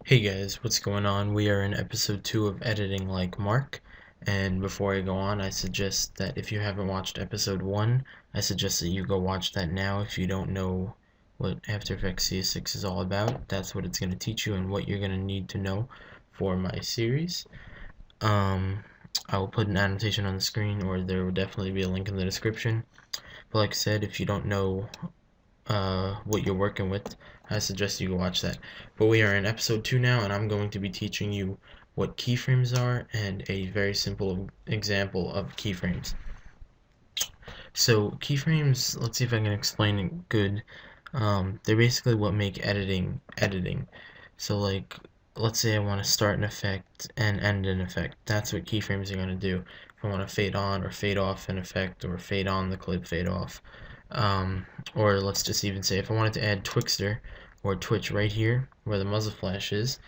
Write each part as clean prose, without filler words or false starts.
Hey guys, what's going on? We are in episode 2 of Editing Like Mark, and before I go on, I suggest that if you haven't watched episode 1, I suggest that you go watch that now if you don't know what After Effects CS6 is all about. That's what it's going to teach you and what you're going to need to know for my series. Um, I will put an annotation on the screen, or there will definitely be a link in the description. But like I said, if you don't know what you're working with, I suggest you go watch that. But we are in episode 2 now, and I'm going to be teaching you what keyframes are and a very simple example of keyframes. So keyframes, let's see if I can explain it good. They're basically what make editing. So like, let's say I want to start an effect and end an effect. That's what keyframes are going to do. If I want to fade on or fade off an effect, or fade on the clip, fade off. Or let's just even say if I wanted to add Twixtor or Twitch right here where the muzzle flash is,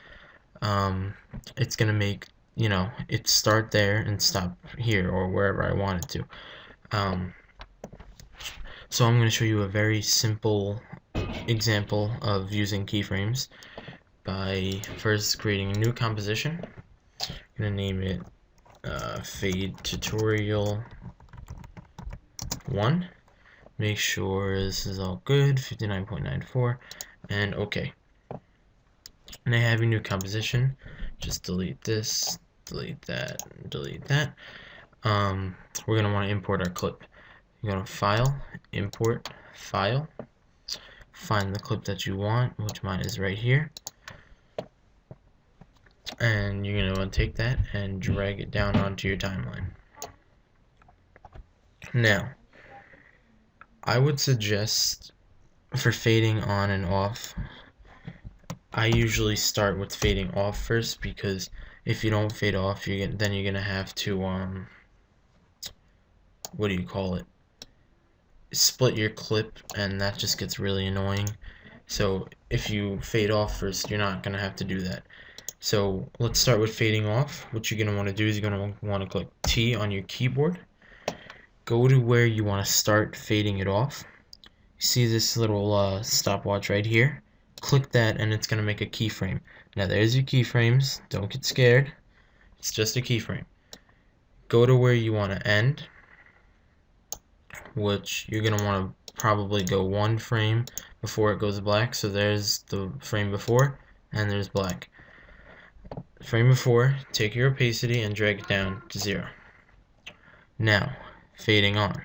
it's gonna make it start there and stop here or wherever I want it to. So I'm going to show you a very simple example of using keyframes by first creating a new composition. I'm going to name it Fade Tutorial 1. Make sure this is all good, 59.94, and OK. And I have a new composition. Just delete this, delete that, delete that. We're going to want to import our clip. You go to File, Import, File. Find the clip that you want, which mine is right here. And you're going to want to take that and drag it down onto your timeline. Now, I would suggest for fading on and off, I usually start with fading off first, because if you don't fade off, then you're gonna have to what do you call it? Split your clip, and that just gets really annoying. So if you fade off first, you're not gonna have to do that. So let's start with fading off. What you're gonna want to do is you're gonna want to click T on your keyboard. Go to where you want to start fading it off. You see this little stopwatch right here? Click that and it's going to make a keyframe. Now there's your keyframes. Don't get scared. It's just a keyframe. Go to where you want to end, which you're going to want to probably go one frame before it goes black. So there's the frame before and there's black. Frame before, take your opacity and drag it down to 0. Now, fading on.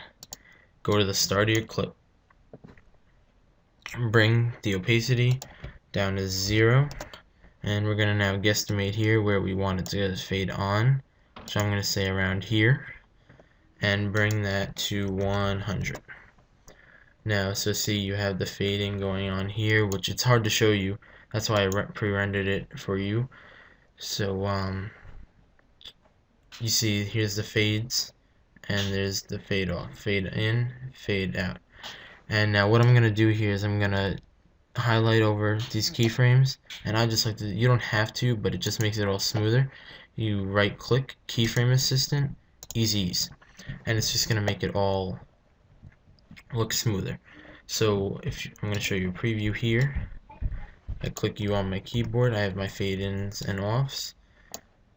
Go to the start of your clip. Bring the opacity down to 0, and we're going to now guesstimate here where we want it to fade on, which I'm going to say around here, and bring that to 100. Now, so see, you have the fading going on here, which it's hard to show you. That's why I pre-rendered it for you. So you see here's the fades, and there's the fade off, fade in, fade out. And now what I'm going to do here is I'm going to highlight over these keyframes, and I just like to, you don't have to, but it just makes it all smoother. You right click, keyframe assistant, easy ease, and it's just going to make it all look smoother. So I'm going to show you a preview here. I click U on my keyboard, I have my fade ins and offs.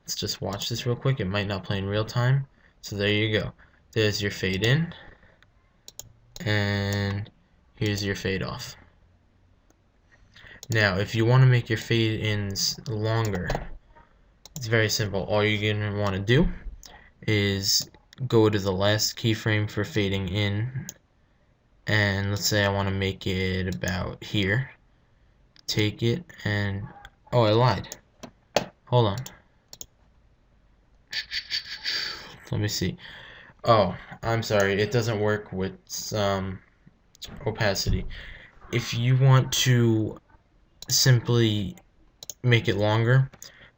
Let's just watch this real quick. It might not play in real time. So there you go. There's your fade in, and here's your fade off. Now, if you want to make your fade ins longer, it's very simple. All you're going to want to do is go to the last keyframe for fading in, and let's say I want to make it about here. Take it and, oh, I lied. Hold on. Let me see. Oh, I'm sorry. It doesn't work with opacity. If you want to simply make it longer,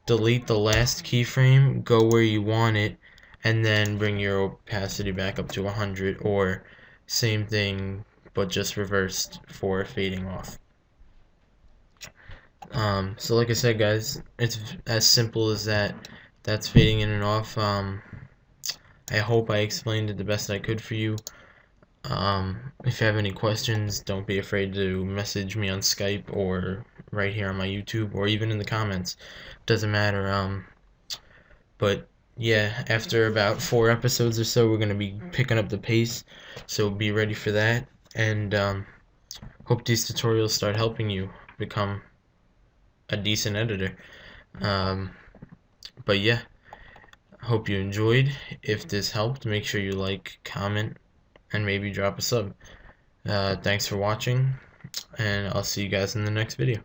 delete the last keyframe, go where you want it, and then bring your opacity back up to 100, or same thing but just reversed for fading off. So like I said, guys, it's as simple as that. That's fading in and off. I hope I explained it the best I could for you. If you have any questions, don't be afraid to message me on Skype or right here on my YouTube or even in the comments. Doesn't matter. But yeah, after about 4 episodes or so, we're gonna be picking up the pace. So be ready for that, and hope these tutorials start helping you become a decent editor. Um, but yeah, hope you enjoyed. If this helped, make sure you like, comment, and maybe drop a sub. Thanks for watching, and I'll see you guys in the next video.